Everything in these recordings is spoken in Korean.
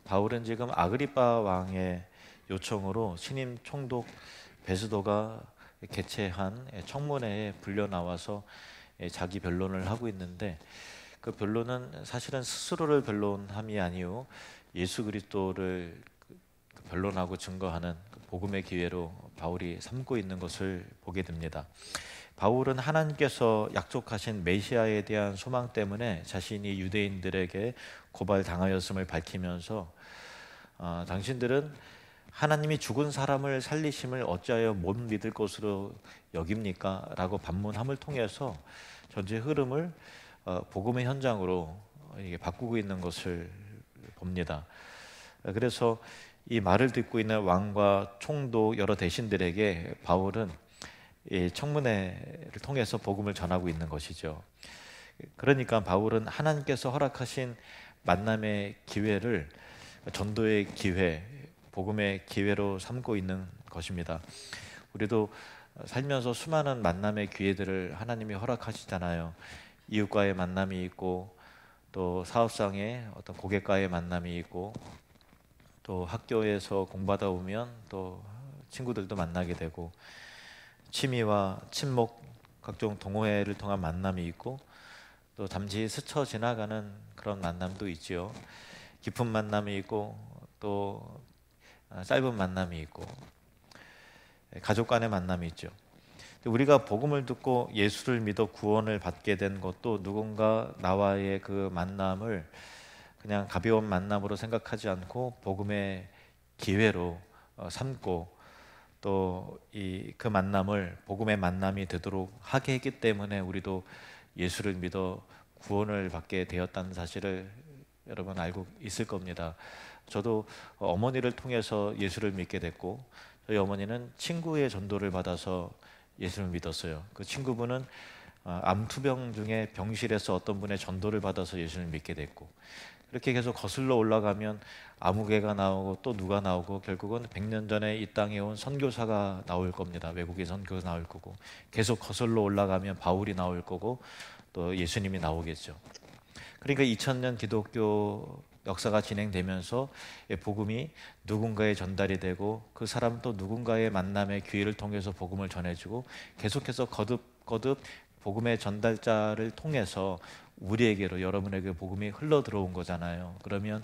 바울은 지금 아그리빠 왕의 요청으로 신임 총독 베스도가 개최한 청문회에 불려 나와서 자기 변론을 하고 있는데, 그 변론은 사실은 스스로를 변론함이 아니요 예수 그리스도를 변론하고 증거하는 복음의 기회로 바울이 삼고 있는 것을 보게 됩니다. 바울은 하나님께서 약속하신 메시아에 대한 소망 때문에 자신이 유대인들에게 고발당하였음을 밝히면서 당신들은 하나님이 죽은 사람을 살리심을 어찌하여 못 믿을 것으로 여깁니까? 라고 반문함을 통해서 전체 흐름을 복음의 현장으로 이게 바꾸고 있는 것을 봅니다. 그래서 이 말을 듣고 있는 왕과 총독 여러 대신들에게 바울은 이 청문회를 통해서 복음을 전하고 있는 것이죠. 그러니까 바울은 하나님께서 허락하신 만남의 기회를 전도의 기회, 복음의 기회로 삼고 있는 것입니다. 우리도 살면서 수많은 만남의 기회들을 하나님이 허락하시잖아요. 이웃과의 만남이 있고, 또 사업상의 어떤 고객과의 만남이 있고, 또 학교에서 공부하다 보면 또 친구들도 만나게 되고, 취미와 친목, 각종 동호회를 통한 만남이 있고, 또 잠시 스쳐 지나가는 그런 만남도 있지요. 깊은 만남이 있고, 또 짧은 만남이 있고, 가족 간의 만남이 있죠. 우리가 복음을 듣고 예수를 믿어 구원을 받게 된 것도 누군가 나와의 그 만남을 그냥 가벼운 만남으로 생각하지 않고 복음의 기회로 삼고, 또 그 만남을 복음의 만남이 되도록 하게 했기 때문에 우리도 예수를 믿어 구원을 받게 되었다는 사실을 여러분 알고 있을 겁니다. 저도 어머니를 통해서 예수를 믿게 됐고, 저희 어머니는 친구의 전도를 받아서 예수를 믿었어요. 그 친구분은 암투병 중에 병실에서 어떤 분의 전도를 받아서 예수를 믿게 됐고, 이렇게 계속 거슬러 올라가면 아무개가 나오고 또 누가 나오고, 결국은 100년 전에 이 땅에 온 선교사가 나올 겁니다. 외국인 선교사 나올 거고, 계속 거슬러 올라가면 바울이 나올 거고, 또 예수님이 나오겠죠. 그러니까 2000년 기독교 역사가 진행되면서 복음이 누군가에 전달이 되고, 그 사람 또 누군가의 만남의 기회를 통해서 복음을 전해주고, 계속해서 거듭 복음의 전달자를 통해서 우리에게로, 여러분에게 복음이 흘러 들어온 거잖아요. 그러면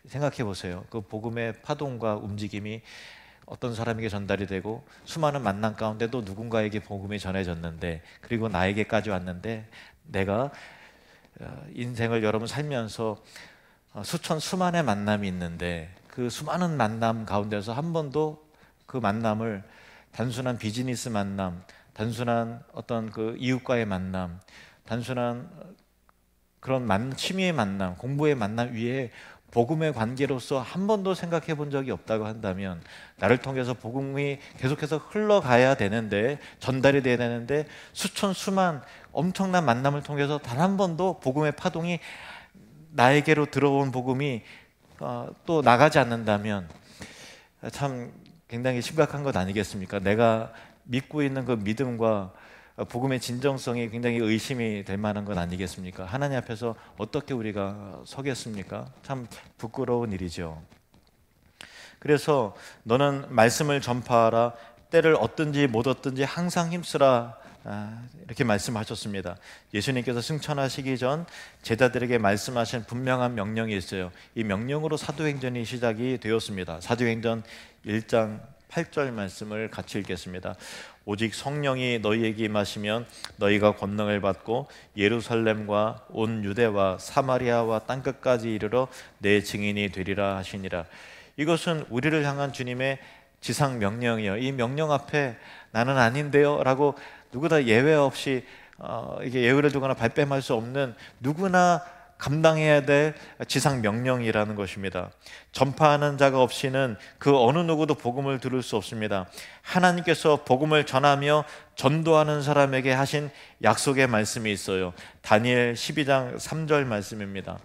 생각해 보세요. 그 복음의 파동과 움직임이 어떤 사람에게 전달이 되고, 수많은 만남 가운데도 누군가에게 복음이 전해졌는데, 그리고 나에게까지 왔는데, 내가 인생을 여러분 살면서 수많은 만남이 있는데, 그 수많은 만남 가운데서 한 번도 그 만남을 단순한 비즈니스 만남, 단순한 어떤 그 이웃과의 만남, 단순한 그런 취미의 만남, 공부의 만남 위에 복음의 관계로서 한 번도 생각해 본 적이 없다고 한다면, 나를 통해서 복음이 계속해서 흘러가야 되는데, 전달이 돼야 되는데, 수만 엄청난 만남을 통해서 단 한 번도 복음의 파동이, 나에게로 들어온 복음이 또 나가지 않는다면 참 굉장히 심각한 것 아니겠습니까? 내가 믿고 있는 그 믿음과 복음의 진정성이 굉장히 의심이 될 만한 건 아니겠습니까? 하나님 앞에서 어떻게 우리가 서겠습니까? 참 부끄러운 일이죠. 그래서 너는 말씀을 전파하라, 때를 얻든지 못 얻든지 항상 힘쓰라, 이렇게 말씀하셨습니다. 예수님께서 승천하시기 전 제자들에게 말씀하신 분명한 명령이 있어요. 이 명령으로 사도행전이 시작이 되었습니다. 사도행전 1장 8절 말씀을 같이 읽겠습니다. 오직 성령이 너희에게 임하시면 너희가 권능을 받고 예루살렘과 온 유대와 사마리아와 땅끝까지 이르러 내 증인이 되리라 하시니라. 이것은 우리를 향한 주님의 지상 명령이요, 이 명령 앞에 나는 아닌데요 라고 누구나 예외 없이 이게 예외를 두거나 발뺌할 수 없는, 누구나 감당해야 될 지상 명령이라는 것입니다. 전파하는 자가 없이는 그 어느 누구도 복음을 들을 수 없습니다. 하나님께서 복음을 전하며 전도하는 사람에게 하신 약속의 말씀이 있어요. 다니엘 12장 3절 말씀입니다.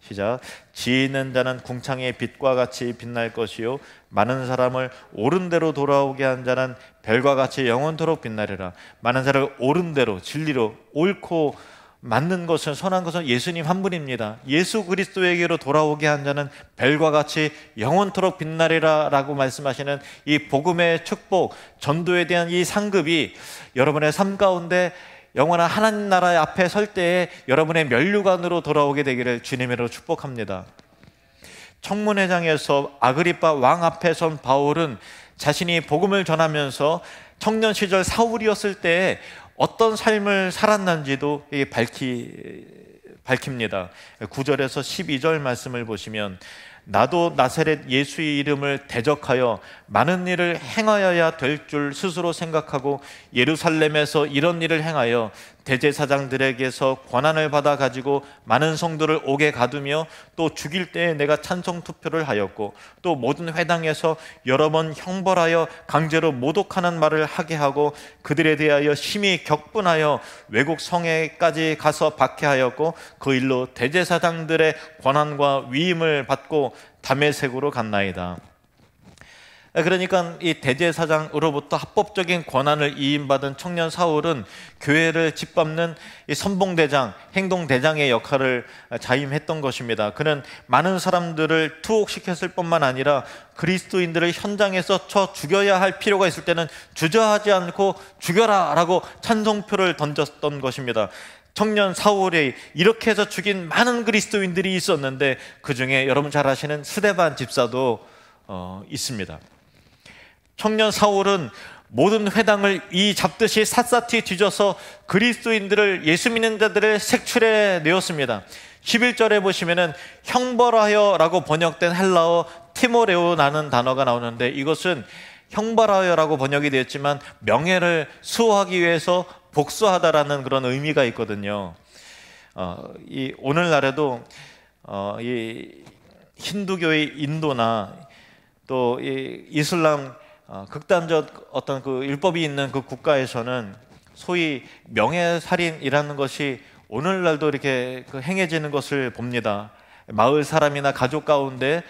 시작. 지혜 있는 자는 궁창의 빛과 같이 빛날 것이요 많은 사람을 옳은 대로 돌아오게 한 자는 별과 같이 영원토록 빛나리라. 많은 사람을 옳은 대로, 진리로, 옳고 맞는 것은, 선한 것은 예수님 한 분입니다. 예수 그리스도에게로 돌아오게 한 자는 별과 같이 영원토록 빛나리라 라고 말씀하시는 이 복음의 축복, 전도에 대한 이 상급이 여러분의 삶 가운데 영원한 하나님 나라의 앞에 설 때에 여러분의 면류관으로 돌아오게 되기를 주님으로 축복합니다. 청문회장에서 아그리빠 왕 앞에 선 바울은 자신이 복음을 전하면서 청년 시절 사울이었을 때에 어떤 삶을 살았는지도 밝힙니다. 9절에서 12절 말씀을 보시면, 나도 나사렛 예수의 이름을 대적하여 많은 일을 행하여야 될 줄 스스로 생각하고 예루살렘에서 이런 일을 행하여 대제사장들에게서 권한을 받아 가지고 많은 성도를 옥에 가두며 또 죽일 때에 내가 찬송 투표를 하였고 또 모든 회당에서 여러 번 형벌하여 강제로 모독하는 말을 하게 하고 그들에 대하여 심히 격분하여 외국 성에까지 가서 박해하였고 그 일로 대제사장들의 권한과 위임을 받고 다메섹으로 갔나이다. 그러니까 이 대제사장으로부터 합법적인 권한을 이임받은 청년 사울은 교회를 짓밟는 이 선봉대장, 행동대장의 역할을 자임했던 것입니다. 그는 많은 사람들을 투옥시켰을 뿐만 아니라 그리스도인들을 현장에서 쳐 죽여야 할 필요가 있을 때는 주저하지 않고 죽여라 라고 찬송표를 던졌던 것입니다. 청년 사울이 이렇게 해서 죽인 많은 그리스도인들이 있었는데 그 중에 여러분 잘 아시는 스데반 집사도 있습니다. 청년 사울은 모든 회당을 이 잡듯이 샅샅이 뒤져서 그리스도인들을, 예수 믿는 자들을 색출해 내었습니다. 11절에 보시면은 형벌하여 라고 번역된 헬라어 티모레오라는 단어가 나오는데, 이것은 형벌하여라고 번역이 되었지만 명예를 수호하기 위해서 복수하다라는 그런 의미가 있거든요. 이 오늘날에도 이 힌두교의 인도나 또 이 이슬람 극단적 어떤 그 율법이 있는 그 국가에서는 소위 명예살인이라는 것이 오늘날도 이렇게 행해지는 것을 봅니다. 마을 사람이나 가족 가운데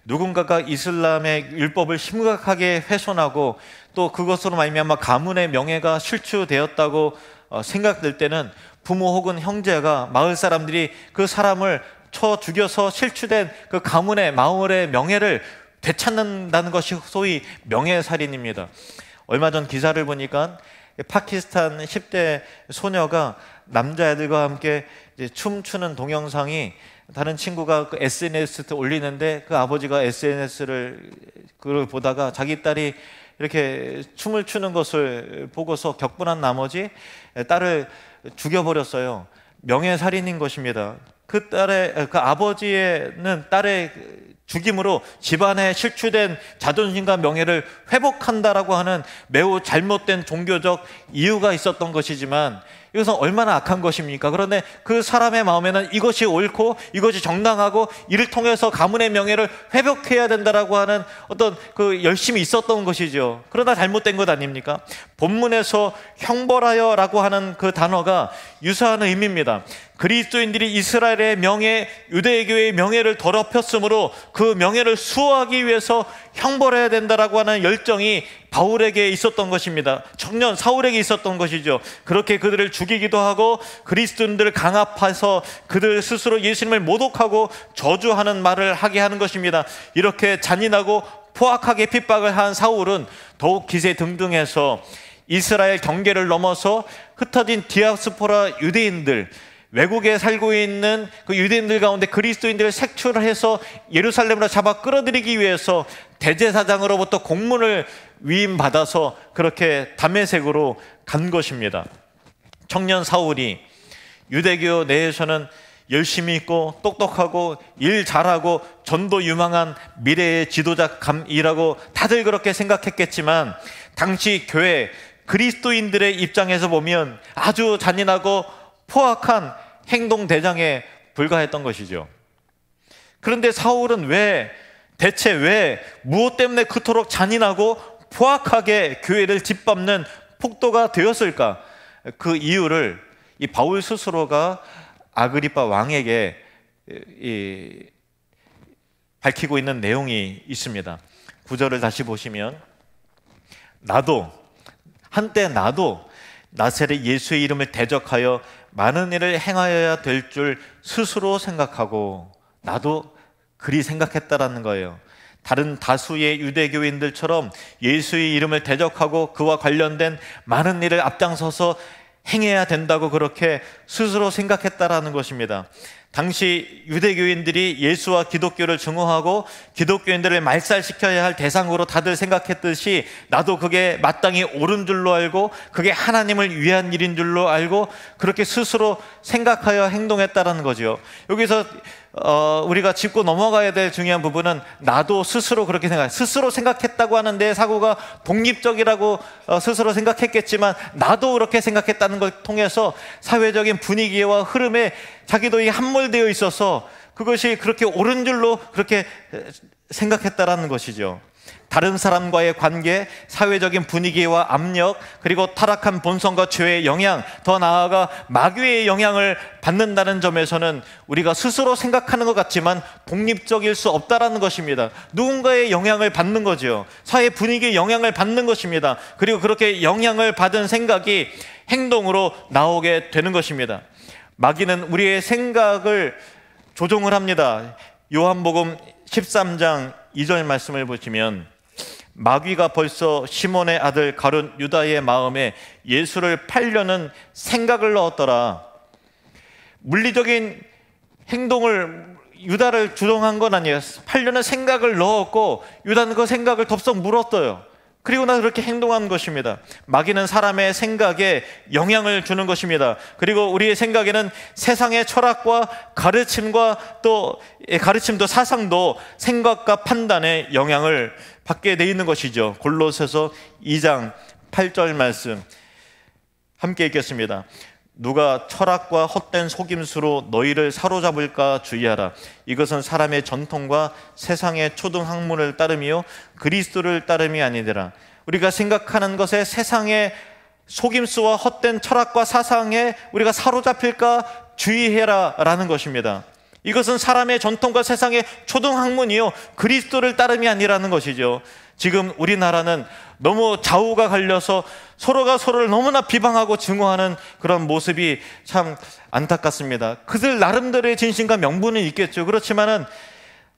누군가가 이슬람의 율법을 심각하게 훼손하고 또 그것으로 말미암아 가문의 명예가 실추되었다고 생각될 때는 부모 혹은 형제가, 마을 사람들이 그 사람을 쳐 죽여서 실추된 그 가문의, 마을의 명예를 되찾는다는 것이 소위 명예살인입니다. 얼마 전 기사를 보니까 파키스탄 10대 소녀가 남자애들과 함께 이제 춤추는 동영상이 다른 친구가 그 SNS에 올리는데 그 아버지가 SNS를 그걸 보다가 자기 딸이 이렇게 춤을 추는 것을 보고서 격분한 나머지 딸을 죽여버렸어요. 명예살인인 것입니다. 그 아버지는 딸의 죽임으로 집안에 실추된 자존심과 명예를 회복한다라고 하는 매우 잘못된 종교적 이유가 있었던 것이지만 이것은 얼마나 악한 것입니까? 그런데 그 사람의 마음에는 이것이 옳고 이것이 정당하고 이를 통해서 가문의 명예를 회복해야 된다라고 하는 어떤 그 열심이 있었던 것이죠. 그러나 잘못된 것 아닙니까? 본문에서 형벌하여라고 하는 그 단어가 유사한 의미입니다. 그리스도인들이 이스라엘의 명예, 유대교의 명예를 더럽혔으므로 그 명예를 수호하기 위해서 형벌해야 된다라고 하는 열정이 바울에게 있었던 것입니다. 청년 사울에게 있었던 것이죠. 그렇게 그들을 죽이기도 하고 그리스도인들을 강압해서 그들 스스로 예수님을 모독하고 저주하는 말을 하게 하는 것입니다. 이렇게 잔인하고 포악하게 핍박을 한 사울은 더욱 기세등등해서 이스라엘 경계를 넘어서 흩어진 디아스포라 유대인들, 외국에 살고 있는 그 유대인들 가운데 그리스도인들을 색출해서 예루살렘으로 잡아 끌어들이기 위해서 대제사장으로부터 공문을 위임받아서 그렇게 다메섹으로 간 것입니다. 청년 사울이 유대교 내에서는 열심히 있고 똑똑하고 일 잘하고 전도 유망한 미래의 지도자감이라고 다들 그렇게 생각했겠지만 당시 교회 그리스도인들의 입장에서 보면 아주 잔인하고 포악한 행동대장에 불과했던 것이죠. 그런데 사울은 대체 왜 무엇 때문에 그토록 잔인하고 포악하게 교회를 짓밟는 폭도가 되었을까? 그 이유를 이 바울 스스로가 아그리빠 왕에게 밝히고 있는 내용이 있습니다. 9절을 다시 보시면 한때 나도 나사렛 예수의 이름을 대적하여 많은 일을 행하여야 될 줄 스스로 생각하고 나도 그리 생각했다라는 거예요. 다른 다수의 유대교인들처럼 예수의 이름을 대적하고 그와 관련된 많은 일을 앞장서서 행해야 된다고 그렇게 스스로 생각했다라는 것입니다. 당시 유대교인들이 예수와 기독교를 증오하고 기독교인들을 말살시켜야 할 대상으로 다들 생각했듯이 나도 그게 마땅히 옳은 줄로 알고 그게 하나님을 위한 일인 줄로 알고 그렇게 스스로 생각하여 행동했다라는 거죠. 여기서 우리가 짚고 넘어가야 될 중요한 부분은 나도 스스로 그렇게 스스로 생각했다고 하는 내 사고가 독립적이라고 스스로 생각했겠지만 나도 그렇게 생각했다는 걸 통해서 사회적인 분위기와 흐름에 자기도 함몰되어 있어서 그것이 그렇게 옳은 줄로 그렇게 생각했다라는 것이죠. 다른 사람과의 관계, 사회적인 분위기와 압력, 그리고 타락한 본성과 죄의 영향, 더 나아가 마귀의 영향을 받는다는 점에서는 우리가 스스로 생각하는 것 같지만 독립적일 수 없다라는 것입니다. 누군가의 영향을 받는 거죠. 사회 분위기의 영향을 받는 것입니다. 그리고 그렇게 영향을 받은 생각이 행동으로 나오게 되는 것입니다. 마귀는 우리의 생각을 조종을 합니다. 요한복음 13장 2절 말씀을 보시면 마귀가 벌써 시몬의 아들 가룟 유다의 마음에 예수를 팔려는 생각을 넣었더라. 물리적인 행동을 유다를 주동한 건 아니에요. 팔려는 생각을 넣었고 유다는 그 생각을 덥석 물었어요. 그리고 나서 그렇게 행동한 것입니다. 마귀는 사람의 생각에 영향을 주는 것입니다. 그리고 우리의 생각에는 세상의 철학과 가르침과 또 가르침도 사상도 생각과 판단에 영향을 받게 돼 있는 것이죠. 골로새서 2장 8절 말씀 함께 읽겠습니다. 누가 철학과 헛된 속임수로 너희를 사로잡을까 주의하라. 이것은 사람의 전통과 세상의 초등학문을 따름이요 그리스도를 따름이 아니더라. 우리가 생각하는 것에 세상의 속임수와 헛된 철학과 사상에 우리가 사로잡힐까 주의해라 라는 것입니다. 이것은 사람의 전통과 세상의 초등학문이요 그리스도를 따름이 아니라는 것이죠. 지금 우리나라는 너무 좌우가 갈려서 서로가 서로를 너무나 비방하고 증오하는 그런 모습이 참 안타깝습니다. 그들 나름대로의 진심과 명분은 있겠죠. 그렇지만은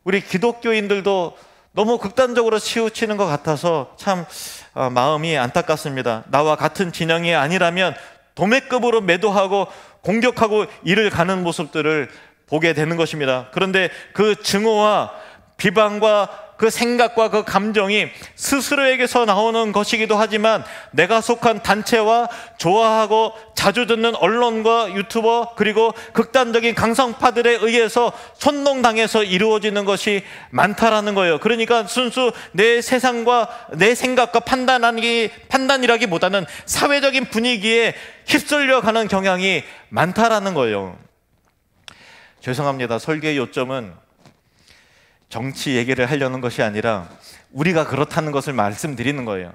우리 기독교인들도 너무 극단적으로 치우치는 것 같아서 참 마음이 안타깝습니다. 나와 같은 진영이 아니라면 도매급으로 매도하고 공격하고 일을 가는 모습들을 보게 되는 것입니다. 그런데 그 증오와 비방과 그 생각과 그 감정이 스스로에게서 나오는 것이기도 하지만 내가 속한 단체와 좋아하고 자주 듣는 언론과 유튜버 그리고 극단적인 강성파들에 의해서 선동당해서 이루어지는 것이 많다라는 거예요. 그러니까 순수 내 세상과 내 생각과 판단이라기보다는 사회적인 분위기에 휩쓸려 가는 경향이 많다라는 거예요. 죄송합니다. 설계의 요점은 정치 얘기를 하려는 것이 아니라 우리가 그렇다는 것을 말씀드리는 거예요.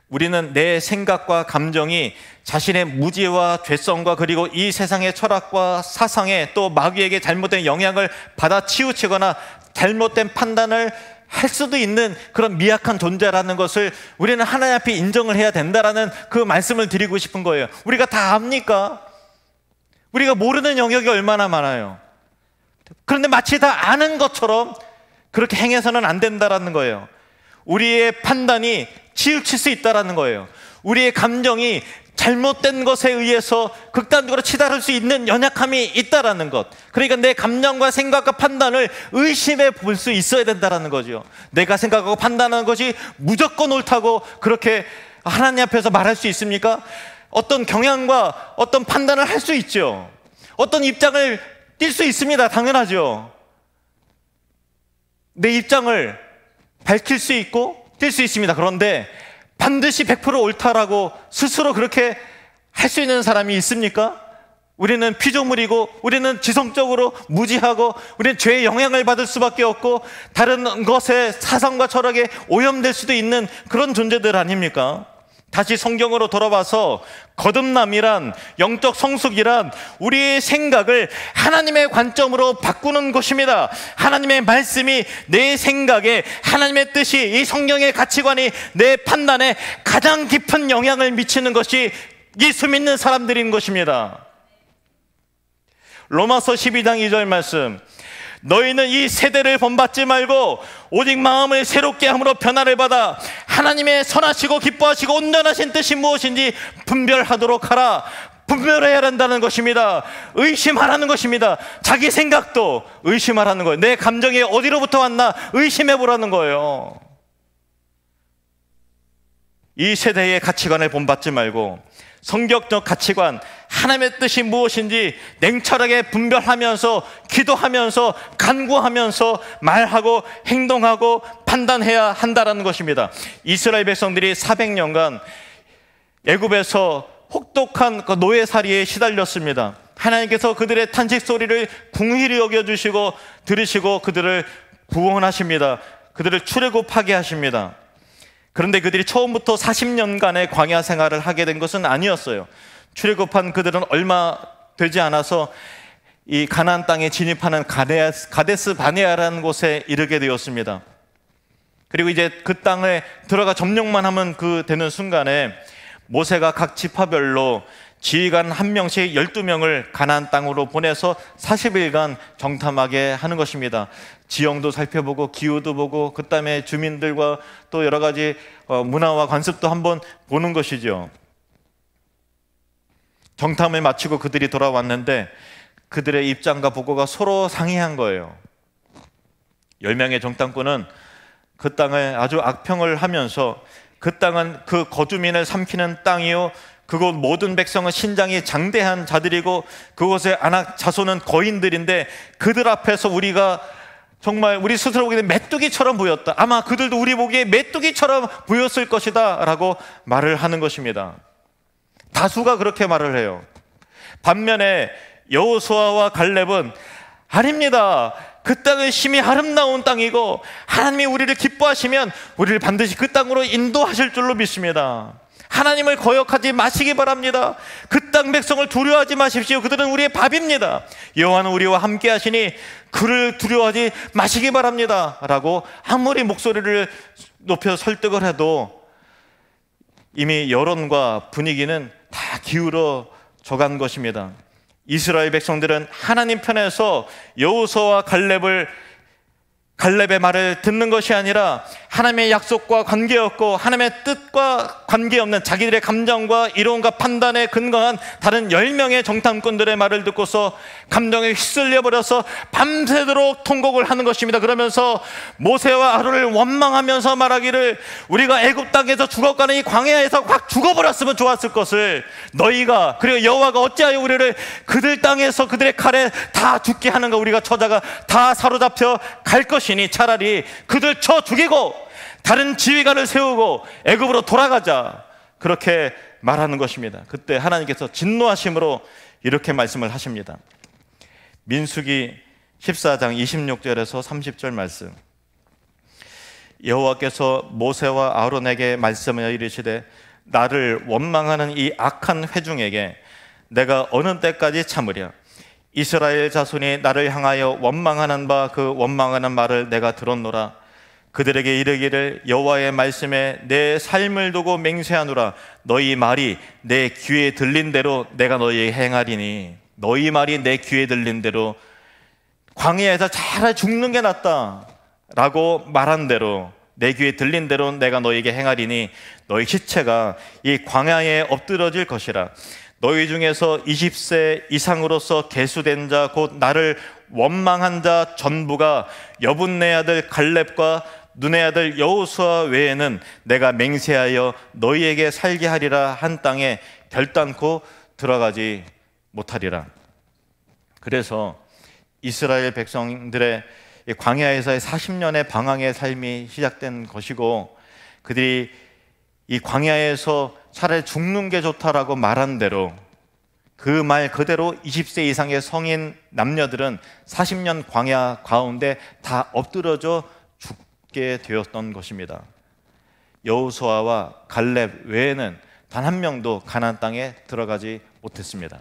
우리는 내 생각과 감정이 자신의 무지와 죄성과 그리고 이 세상의 철학과 사상에 또 마귀에게 잘못된 영향을 받아 치우치거나 잘못된 판단을 할 수도 있는 그런 미약한 존재라는 것을 우리는 하나님 앞에 인정을 해야 된다라는 그 말씀을 드리고 싶은 거예요. 우리가 다 압니까? 우리가 모르는 영역이 얼마나 많아요. 그런데 마치 다 아는 것처럼 그렇게 행해서는 안 된다라는 거예요. 우리의 판단이 치우칠 수 있다라는 거예요. 우리의 감정이 잘못된 것에 의해서 극단적으로 치달을 수 있는 연약함이 있다라는 것. 그러니까 내 감정과 생각과 판단을 의심해 볼 수 있어야 된다라는 거죠. 내가 생각하고 판단하는 것이 무조건 옳다고 그렇게 하나님 앞에서 말할 수 있습니까? 어떤 경향과 어떤 판단을 할 수 있죠. 어떤 입장을 띌 수 있습니다. 당연하죠. 내 입장을 밝힐 수 있고 뛸 수 있습니다. 그런데 반드시 100% 옳다라고 스스로 그렇게 할 수 있는 사람이 있습니까? 우리는 피조물이고 우리는 지성적으로 무지하고 우리는 죄의 영향을 받을 수밖에 없고 다른 것의 사상과 철학에 오염될 수도 있는 그런 존재들 아닙니까? 다시 성경으로 돌아와서 거듭남이란 영적 성숙이란 우리의 생각을 하나님의 관점으로 바꾸는 것입니다. 하나님의 말씀이 내 생각에 하나님의 뜻이 이 성경의 가치관이 내 판단에 가장 깊은 영향을 미치는 것이 예수 믿는 사람들인 것입니다. 로마서 12장 2절 말씀, 너희는 이 세대를 본받지 말고 오직 마음을 새롭게 함으로 변화를 받아 하나님의 선하시고 기뻐하시고 온전하신 뜻이 무엇인지 분별하도록 하라. 분별해야 한다는 것입니다. 의심하라는 것입니다. 자기 생각도 의심하라는 거예요. 내 감정이 어디로부터 왔나 의심해 보라는 거예요. 이 세대의 가치관을 본받지 말고 성경적 가치관, 하나님의 뜻이 무엇인지 냉철하게 분별하면서 기도하면서 간구하면서 말하고 행동하고 판단해야 한다는 것입니다. 이스라엘 백성들이 400년간 애굽에서 혹독한 노예살이에 시달렸습니다. 하나님께서 그들의 탄식 소리를 긍휼히 여겨주시고 들으시고 그들을 구원하십니다. 그들을 출애굽하게 하십니다. 그런데 그들이 처음부터 40년간의 광야 생활을 하게 된 것은 아니었어요. 출애굽한 그들은 얼마 되지 않아서 이 가나안 땅에 진입하는 가데스 바네아라는 곳에 이르게 되었습니다. 그리고 이제 그 땅에 들어가 점령만 하면 되는 순간에 모세가 각 지파별로 지휘관 한 명씩 12명을 가나안 땅으로 보내서 40일간 정탐하게 하는 것입니다. 지형도 살펴보고 기후도 보고 그 땅의 주민들과 또 여러 가지 문화와 관습도 한번 보는 것이죠. 정탐을 마치고 그들이 돌아왔는데 그들의 입장과 보고가 서로 상이한 거예요. 10명의 정탐꾼은 그 땅을 아주 악평을 하면서 그 땅은 그 거주민을 삼키는 땅이요, 그곳 모든 백성은 신장이 장대한 자들이고 그곳의 아낙 자손은 거인들인데 그들 앞에서 우리가 정말 우리 스스로 보기에 메뚜기처럼 보였다. 아마 그들도 우리 보기에 메뚜기처럼 보였을 것이다 라고 말을 하는 것입니다. 다수가 그렇게 말을 해요. 반면에 여호수아와 갈렙은 아닙니다. 그 땅은 심히 아름다운 땅이고 하나님이 우리를 기뻐하시면 우리를 반드시 그 땅으로 인도하실 줄로 믿습니다. 하나님을 거역하지 마시기 바랍니다. 그 땅 백성을 두려워하지 마십시오. 그들은 우리의 밥입니다. 여호와는 우리와 함께 하시니 그를 두려워하지 마시기 바랍니다 라고 아무리 목소리를 높여 설득을 해도 이미 여론과 분위기는 다 기울어져 간 것입니다. 이스라엘 백성들은 하나님 편에서 여호수아와 갈렙의 말을 듣는 것이 아니라 하나님의 약속과 관계없고 하나님의 뜻과 관계없는 자기들의 감정과 이론과 판단에 근거한 다른 10명의 정탐꾼들의 말을 듣고서 감정에 휩쓸려 버려서 밤새도록 통곡을 하는 것입니다. 그러면서 모세와 아론을 원망하면서 말하기를 우리가 애굽 땅에서 죽어가는 이 광야에서 확 죽어버렸으면 좋았을 것을 너희가 그리고 여호와가 어찌하여 우리를 그들 땅에서 그들의 칼에 다 죽게 하는가. 우리가 처자가 다 사로잡혀 갈 것이니 차라리 그들 쳐 죽이고 다른 지휘관을 세우고 애굽으로 돌아가자, 그렇게 말하는 것입니다. 그때 하나님께서 진노하심으로 이렇게 말씀을 하십니다. 민수기 14장 26절에서 30절 말씀. 여호와께서 모세와 아론에게 말씀하여 이르시되 나를 원망하는 이 악한 회중에게 내가 어느 때까지 참으랴. 이스라엘 자손이 나를 향하여 원망하는 바 그 원망하는 말을 내가 들었노라. 그들에게 이르기를 여호와의 말씀에 내 삶을 두고 맹세하노라. 너희 말이 내 귀에 들린 대로 내가 너희에게 행하리니. 너희 말이 내 귀에 들린 대로 광야에서 차라리 죽는 게 낫다 라고 말한 대로 내 귀에 들린 대로 내가 너희에게 행하리니 너희 시체가 이 광야에 엎드러질 것이라. 너희 중에서 20세 이상으로서 계수된 자 곧 나를 원망한 자 전부가 여분네 아들 갈렙과 눈의 아들 여호수아 외에는 내가 맹세하여 너희에게 살게 하리라 한 땅에 결단코 들어가지 못하리라. 그래서 이스라엘 백성들의 광야에서의 40년의 방황의 삶이 시작된 것이고 그들이 이 광야에서 차라리 죽는 게 좋다라고 말한 대로 그 말 그대로 20세 이상의 성인 남녀들은 40년 광야 가운데 다 엎드러져 죽게 되었던 것입니다. 여호수아와 갈렙 외에는 단 한 명도 가나안 땅에 들어가지 못했습니다.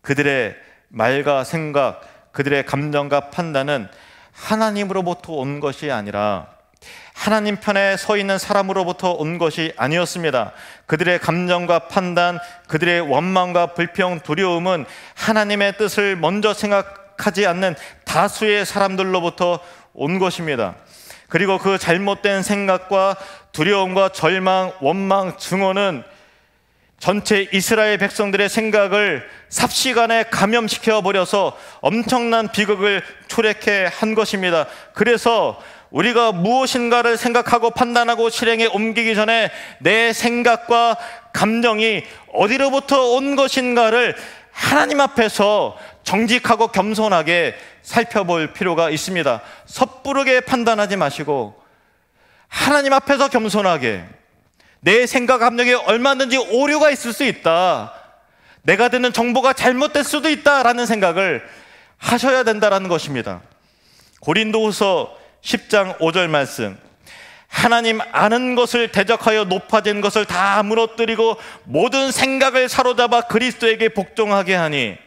그들의 말과 생각, 그들의 감정과 판단은 하나님으로부터 온 것이 아니라 하나님 편에 서 있는 사람으로부터 온 것이 아니었습니다. 그들의 감정과 판단, 그들의 원망과 불평, 두려움은 하나님의 뜻을 먼저 생각하지 않는 다수의 사람들로부터 온 것입니다. 그리고 그 잘못된 생각과 두려움과 절망, 원망, 증오는 전체 이스라엘 백성들의 생각을 삽시간에 감염시켜 버려서 엄청난 비극을 초래케 한 것입니다. 그래서 우리가 무엇인가를 생각하고 판단하고 실행에 옮기기 전에 내 생각과 감정이 어디로부터 온 것인가를 하나님 앞에서 정직하고 겸손하게 살펴볼 필요가 있습니다. 섣부르게 판단하지 마시고 하나님 앞에서 겸손하게, 내 생각, 감정에 얼마든지 오류가 있을 수 있다, 내가 듣는 정보가 잘못될 수도 있다라는 생각을 하셔야 된다는 것입니다. 고린도후서 10장 5절 말씀, 하나님 아는 것을 대적하여 높아진 것을 다 무너뜨리고 모든 생각을 사로잡아 그리스도에게 복종하게 하니,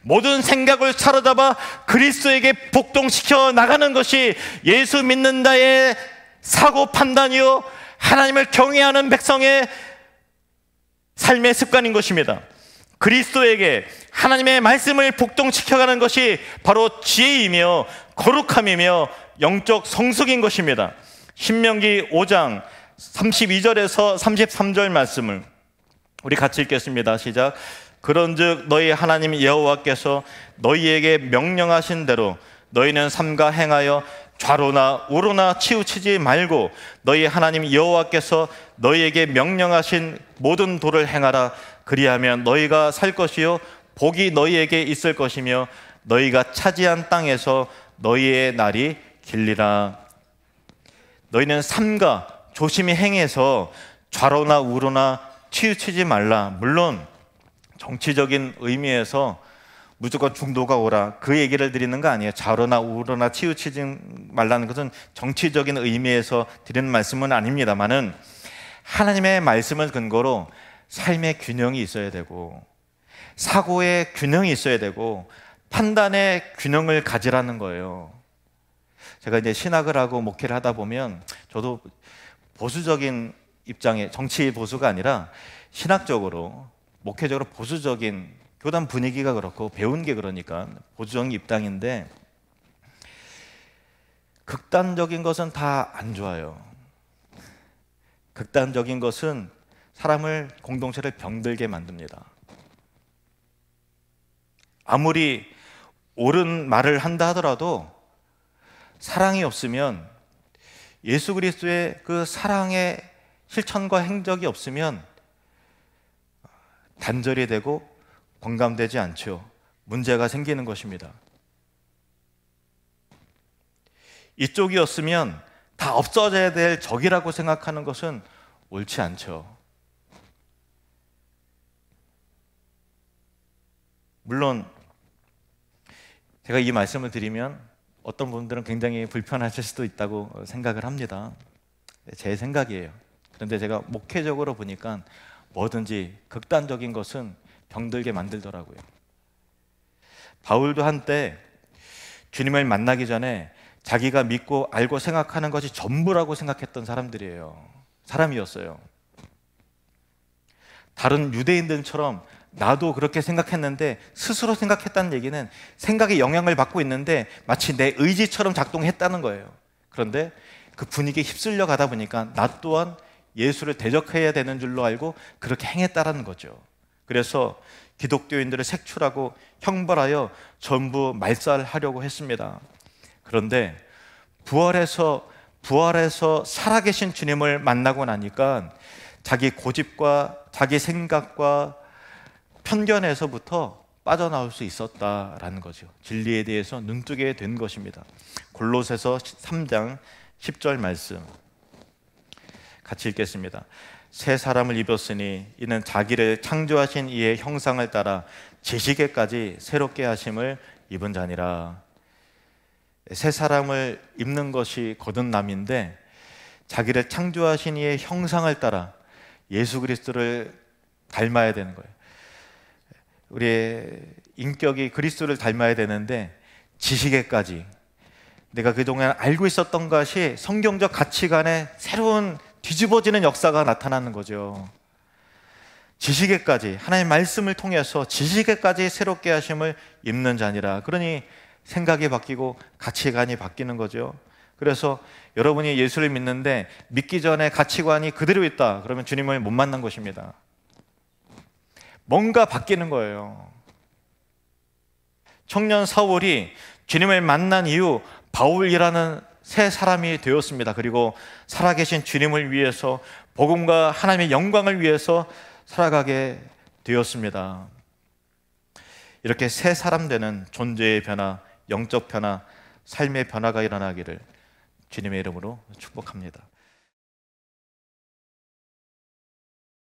모든 생각을 사로잡아 그리스도에게 복종시켜 나가는 것이 예수 믿는 자의 사고 판단이요 하나님을 경외하는 백성의 삶의 습관인 것입니다. 그리스도에게 하나님의 말씀을 복종시켜가는 것이 바로 지혜이며 거룩함이며 영적 성숙인 것입니다. 신명기 5장 32절에서 33절 말씀을 우리 같이 읽겠습니다. 시작. 그런즉 너희 하나님 여호와께서 너희에게 명령하신 대로 너희는 삼가 행하여 좌로나 우로나 치우치지 말고 너희 하나님 여호와께서 너희에게 명령하신 모든 도를 행하라. 그리하면 너희가 살 것이요 복이 너희에게 있을 것이며 너희가 차지한 땅에서 너희의 날이 길리라. 너희는 삼가 조심히 행해서 좌로나 우로나 치우치지 말라. 물론 정치적인 의미에서 무조건 중도가 오라, 그 얘기를 드리는 거 아니에요. 좌로나 우로나 치우치지 말라는 것은 정치적인 의미에서 드리는 말씀은 아닙니다만은 하나님의 말씀을 근거로 삶의 균형이 있어야 되고 사고의 균형이 있어야 되고 판단의 균형을 가지라는 거예요. 제가 이제 신학을 하고 목회를 하다 보면 저도 보수적인 입장에, 정치 보수가 아니라 신학적으로 목회적으로 보수적인, 교단 분위기가 그렇고 배운 게 그러니까 보수적인 입장인데, 극단적인 것은 다 안 좋아요. 극단적인 것은 사람을, 공동체를 병들게 만듭니다. 아무리 옳은 말을 한다 하더라도 사랑이 없으면, 예수 그리스도의 그 사랑의 실천과 행적이 없으면 단절이 되고 공감되지 않죠. 문제가 생기는 것입니다. 이쪽이었으면 다 없어져야 될 적이라고 생각하는 것은 옳지 않죠. 물론 제가 이 말씀을 드리면 어떤 분들은 굉장히 불편하실 수도 있다고 생각을 합니다. 제 생각이에요. 그런데 제가 목회적으로 보니까 뭐든지 극단적인 것은 병들게 만들더라고요. 바울도 한때 주님을 만나기 전에 자기가 믿고 알고 생각하는 것이 전부라고 생각했던 사람이었어요. 다른 유대인들처럼 나도 그렇게 생각했는데, 스스로 생각했다는 얘기는 생각에 영향을 받고 있는데 마치 내 의지처럼 작동했다는 거예요. 그런데 그 분위기에 휩쓸려 가다 보니까 나 또한 예수를 대적해야 되는 줄로 알고 그렇게 행했다라는 거죠. 그래서 기독교인들을 색출하고 형벌하여 전부 말살하려고 했습니다. 그런데 부활해서 살아계신 주님을 만나고 나니까 자기 고집과 자기 생각과 편견에서부터 빠져나올 수 있었다라는 거죠. 진리에 대해서 눈뜨게 된 것입니다. 골로새서 3장 10절 말씀 같이 읽겠습니다. 새 사람을 입었으니 이는 자기를 창조하신 이의 형상을 따라 지식에까지 새롭게 하심을 입은 자니라. 새 사람을 입는 것이 거듭남인데, 자기를 창조하신 이의 형상을 따라 예수 그리스도를 닮아야 되는 거예요. 우리의 인격이 그리스도를 닮아야 되는데 지식에까지, 내가 그동안 알고 있었던 것이 성경적 가치관에 새로운 뒤집어지는 역사가 나타나는 거죠. 지식에까지, 하나님의 말씀을 통해서 지식에까지 새롭게 하심을 입는 자니라. 그러니 생각이 바뀌고 가치관이 바뀌는 거죠. 그래서 여러분이 예수를 믿는데 믿기 전에 가치관이 그대로 있다, 그러면 주님을 못 만난 것입니다. 뭔가 바뀌는 거예요. 청년 사울이 주님을 만난 이후 바울이라는 새 사람이 되었습니다. 그리고 살아계신 주님을 위해서, 복음과 하나님의 영광을 위해서 살아가게 되었습니다. 이렇게 새 사람 되는 존재의 변화, 영적 변화, 삶의 변화가 일어나기를 주님의 이름으로 축복합니다.